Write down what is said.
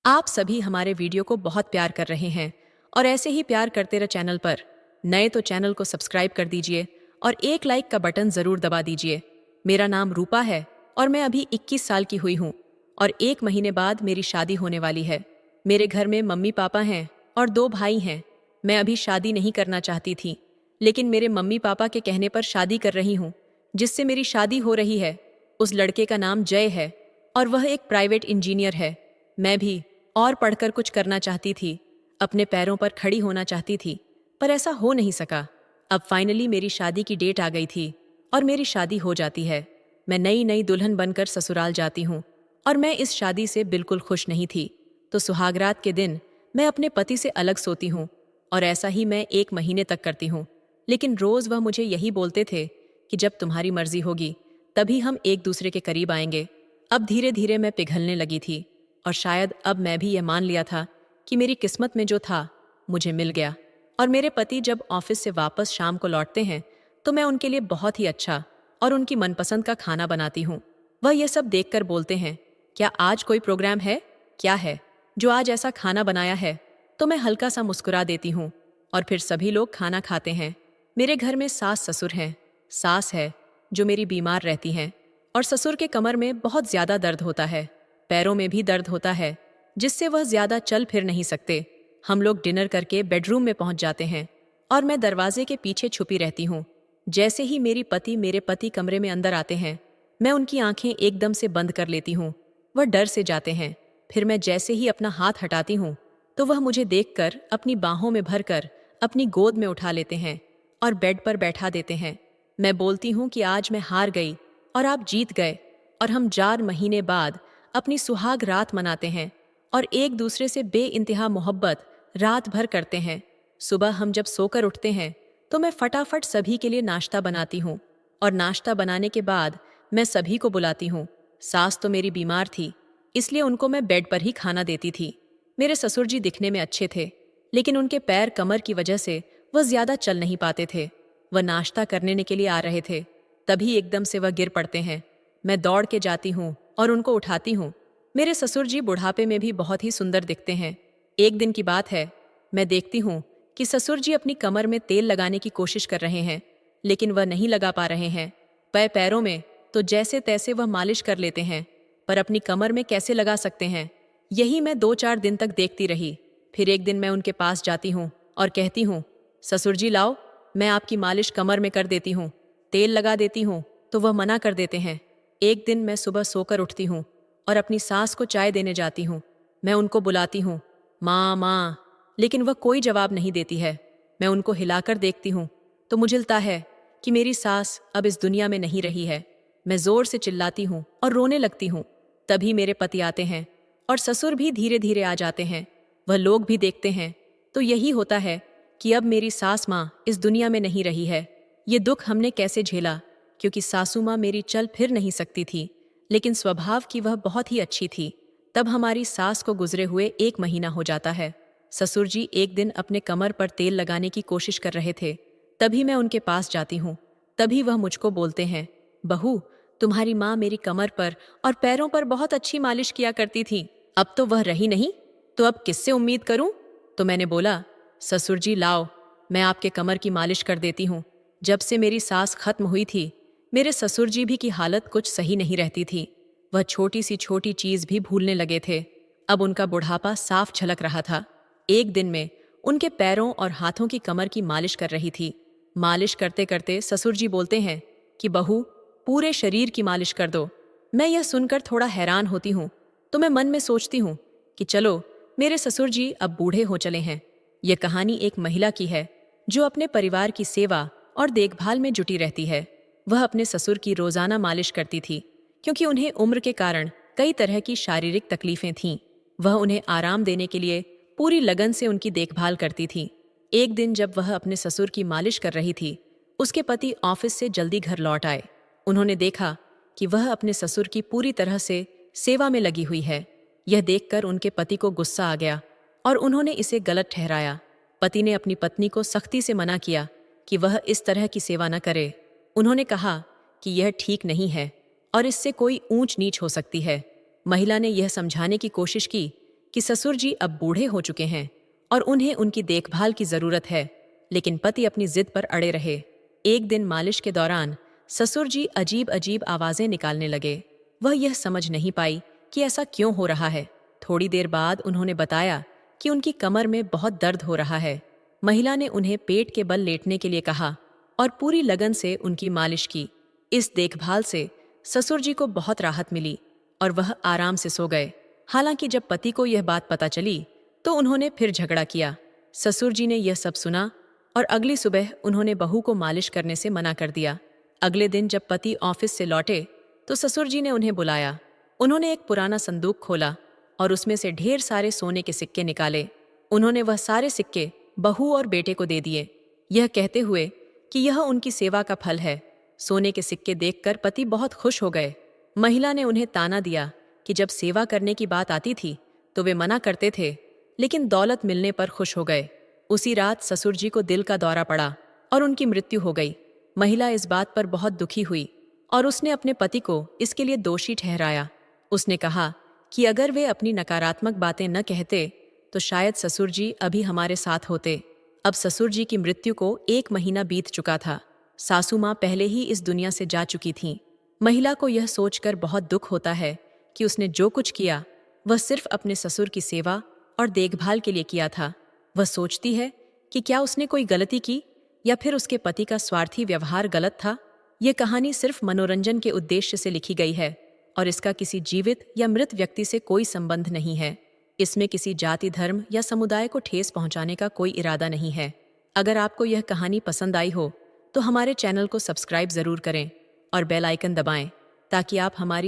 आप सभी हमारे वीडियो को बहुत प्यार कर रहे हैं और ऐसे ही प्यार करते रहे चैनल पर। नए तो चैनल को सब्सक्राइब कर दीजिए और एक लाइक का बटन जरूर दबा दीजिए। मेरा नाम रूपा है और मैं अभी 21 साल की हुई हूँ और 1 महीने बाद मेरी शादी होने वाली है। मेरे घर में मम्मी पापा हैं और 2 भाई हैं। मैं अभी शादी नहीं करना चाहती थी, लेकिन मेरे मम्मी पापा के कहने पर शादी कर रही हूँ। जिससे मेरी शादी हो रही है उस लड़के का नाम जय है और वह एक प्राइवेट इंजीनियर है। मैं भी और पढ़कर कुछ करना चाहती थी, अपने पैरों पर खड़ी होना चाहती थी, पर ऐसा हो नहीं सका। अब फाइनली मेरी शादी की डेट आ गई थी और मेरी शादी हो जाती है। मैं नई नई दुल्हन बनकर ससुराल जाती हूँ और मैं इस शादी से बिल्कुल खुश नहीं थी। तो सुहागरात के दिन मैं अपने पति से अलग सोती हूँ और ऐसा ही मैं 1 महीने तक करती हूँ। लेकिन रोज वह मुझे यही बोलते थे कि जब तुम्हारी मर्जी होगी तभी हम एक दूसरे के करीब आएंगे। अब धीरे धीरे मैं पिघलने लगी थी और शायद अब मैं भी यह मान लिया था कि मेरी किस्मत में जो था मुझे मिल गया। और मेरे पति जब ऑफिस से वापस शाम को लौटते हैं तो मैं उनके लिए बहुत ही अच्छा और उनकी मनपसंद का खाना बनाती हूँ। वह यह सब देखकर बोलते हैं, क्या आज कोई प्रोग्राम है, क्या है जो आज ऐसा खाना बनाया है? तो मैं हल्का सा मुस्कुरा देती हूँ और फिर सभी लोग खाना खाते हैं। मेरे घर में सास ससुर हैं। सास है जो मेरी बीमार रहती हैं और ससुर के कमर में बहुत ज्यादा दर्द होता है, पैरों में भी दर्द होता है, जिससे वह ज्यादा चल फिर नहीं सकते। हम लोग डिनर करके बेडरूम में पहुंच जाते हैं और मैं दरवाजे के पीछे छुपी रहती हूँ। जैसे ही मेरे पति कमरे में अंदर आते हैं मैं उनकी आंखें एकदम से बंद कर लेती हूँ। वह डर से जाते हैं। फिर मैं जैसे ही अपना हाथ हटाती हूँ तो वह मुझे देखकर अपनी बाहों में भरकर अपनी गोद में उठा लेते हैं और बेड पर बैठा देते हैं। मैं बोलती हूँ कि आज मैं हार गई और आप जीत गए और हम 4 महीने बाद अपनी सुहाग रात मनाते हैं और एक दूसरे से बेइंतहा मोहब्बत रात भर करते हैं। सुबह हम जब सोकर उठते हैं तो मैं फटाफट सभी के लिए नाश्ता बनाती हूँ और नाश्ता बनाने के बाद मैं सभी को बुलाती हूँ। सास तो मेरी बीमार थी, इसलिए उनको मैं बेड पर ही खाना देती थी। मेरे ससुर जी दिखने में अच्छे थे, लेकिन उनके पैर कमर की वजह से वह ज्यादा चल नहीं पाते थे। वह नाश्ता करने के लिए आ रहे थे, तभी एकदम से वह गिर पड़ते हैं। मैं दौड़ के जाती हूँ और उनको उठाती हूँ। मेरे ससुर जी बुढ़ापे में भी बहुत ही सुंदर दिखते हैं। एक दिन की बात है, मैं देखती हूँ कि ससुर जी अपनी कमर में तेल लगाने की कोशिश कर रहे हैं, लेकिन वह नहीं लगा पा रहे हैं। पैरों में तो जैसे तैसे वह मालिश कर लेते हैं, पर अपनी कमर में कैसे लगा सकते हैं? यही मैं 2-4 दिन तक देखती रही। फिर एक दिन मैं उनके पास जाती हूँ और कहती हूँ, ससुर जी लाओ, मैं आपकी मालिश कमर में कर देती हूँ, तेल लगा देती हूँ। तो वह मना कर देते हैं। एक दिन मैं सुबह सोकर उठती हूँ और अपनी सास को चाय देने जाती हूँ। मैं उनको बुलाती हूँ, माँ माँ, लेकिन वह कोई जवाब नहीं देती है। मैं उनको हिलाकर देखती हूँ तो मुझे लगता है कि मेरी सास अब इस दुनिया में नहीं रही है। मैं जोर से चिल्लाती हूँ और रोने लगती हूँ। तभी मेरे पति आते हैं और ससुर भी धीरे धीरे आ जाते हैं। वह लोग भी देखते हैं तो यही होता है कि अब मेरी सास माँ इस दुनिया में नहीं रही है। ये दुख हमने कैसे झेला, क्योंकि सासू माँ मेरी चल फिर नहीं सकती थी, लेकिन स्वभाव की वह बहुत ही अच्छी थी। तब हमारी सास को गुजरे हुए 1 महीना हो जाता है। ससुर जी एक दिन अपने कमर पर तेल लगाने की कोशिश कर रहे थे, तभी मैं उनके पास जाती हूँ। तभी वह मुझको बोलते हैं, बहू, तुम्हारी माँ मेरी कमर पर और पैरों पर बहुत अच्छी मालिश किया करती थी, अब तो वह रही नहीं, तो अब किससे उम्मीद करूं? तो मैंने बोला, ससुर जी लाओ, मैं आपके कमर की मालिश कर देती हूँ। जब से मेरी सास खत्म हुई थी, मेरे ससुर जी भी की हालत कुछ सही नहीं रहती थी। वह छोटी सी छोटी चीज भी भूलने लगे थे। अब उनका बुढ़ापा साफ झलक रहा था। एक दिन में उनके पैरों और हाथों की कमर की मालिश कर रही थी। मालिश करते करते ससुर जी बोलते हैं कि बहू, पूरे शरीर की मालिश कर दो। मैं यह सुनकर थोड़ा हैरान होती हूँ तो मैं मन में सोचती हूँ कि चलो, मेरे ससुर जी अब बूढ़े हो चले हैं। यह कहानी एक महिला की है जो अपने परिवार की सेवा और देखभाल में जुटी रहती है। वह अपने ससुर की रोजाना मालिश करती थी, क्योंकि उन्हें उम्र के कारण कई तरह की शारीरिक तकलीफें थीं। वह उन्हें आराम देने के लिए पूरी लगन से उनकी देखभाल करती थी। एक दिन जब वह अपने ससुर की मालिश कर रही थी, उसके पति ऑफिस से जल्दी घर लौट आए। उन्होंने देखा कि वह अपने ससुर की पूरी तरह से सेवा में लगी हुई है। यह देखकर उनके पति को गुस्सा आ गया और उन्होंने इसे गलत ठहराया। पति ने अपनी पत्नी को सख्ती से मना किया कि वह इस तरह की सेवा न करे। उन्होंने कहा कि यह ठीक नहीं है और इससे कोई ऊंच नीच हो सकती है। महिला ने यह समझाने की कोशिश की कि ससुर जी अब बूढ़े हो चुके हैं और उन्हें उनकी देखभाल की जरूरत है, लेकिन पति अपनी जिद पर अड़े रहे। एक दिन मालिश के दौरान ससुर जी अजीब अजीब आवाजें निकालने लगे। वह यह समझ नहीं पाई कि ऐसा क्यों हो रहा है। थोड़ी देर बाद उन्होंने बताया कि उनकी कमर में बहुत दर्द हो रहा है। महिला ने उन्हें पेट के बल लेटने के लिए कहा और पूरी लगन से उनकी मालिश की। इस देखभाल से ससुर जी को बहुत राहत मिली और वह आराम से सो गए। हालांकि जब पति को यह बात पता चली तो उन्होंने फिर झगड़ा किया। ससुर जी ने यह सब सुना और अगली सुबह उन्होंने बहू को मालिश करने से मना कर दिया। अगले दिन जब पति ऑफिस से लौटे तो ससुर जी ने उन्हें बुलाया। उन्होंने एक पुराना संदूक खोला और उसमें से ढेर सारे सोने के सिक्के निकाले। उन्होंने वह सारे सिक्के बहू और बेटे को दे दिए, यह कहते हुए कि यह उनकी सेवा का फल है। सोने के सिक्के देखकर पति बहुत खुश हो गए। महिला ने उन्हें ताना दिया कि जब सेवा करने की बात आती थी तो वे मना करते थे, लेकिन दौलत मिलने पर खुश हो गए। उसी रात ससुर जी को दिल का दौरा पड़ा और उनकी मृत्यु हो गई। महिला इस बात पर बहुत दुखी हुई और उसने अपने पति को इसके लिए दोषी ठहराया। उसने कहा कि अगर वे अपनी नकारात्मक बातें न कहते तो शायद ससुर जी अभी हमारे साथ होते। अब ससुर जी की मृत्यु को 1 महीना बीत चुका था। सासू माँ पहले ही इस दुनिया से जा चुकी थीं। महिला को यह सोचकर बहुत दुख होता है कि उसने जो कुछ किया वह सिर्फ अपने ससुर की सेवा और देखभाल के लिए किया था। वह सोचती है कि क्या उसने कोई गलती की या फिर उसके पति का स्वार्थी व्यवहार गलत था। यह कहानी सिर्फ मनोरंजन के उद्देश्य से लिखी गई है और इसका किसी जीवित या मृत व्यक्ति से कोई संबंध नहीं है। इसमें किसी जाति, धर्म या समुदाय को ठेस पहुंचाने का कोई इरादा नहीं है। अगर आपको यह कहानी पसंद आई हो तो हमारे चैनल को सब्सक्राइब जरूर करें और बेल आइकन दबाएं ताकि आप हमारी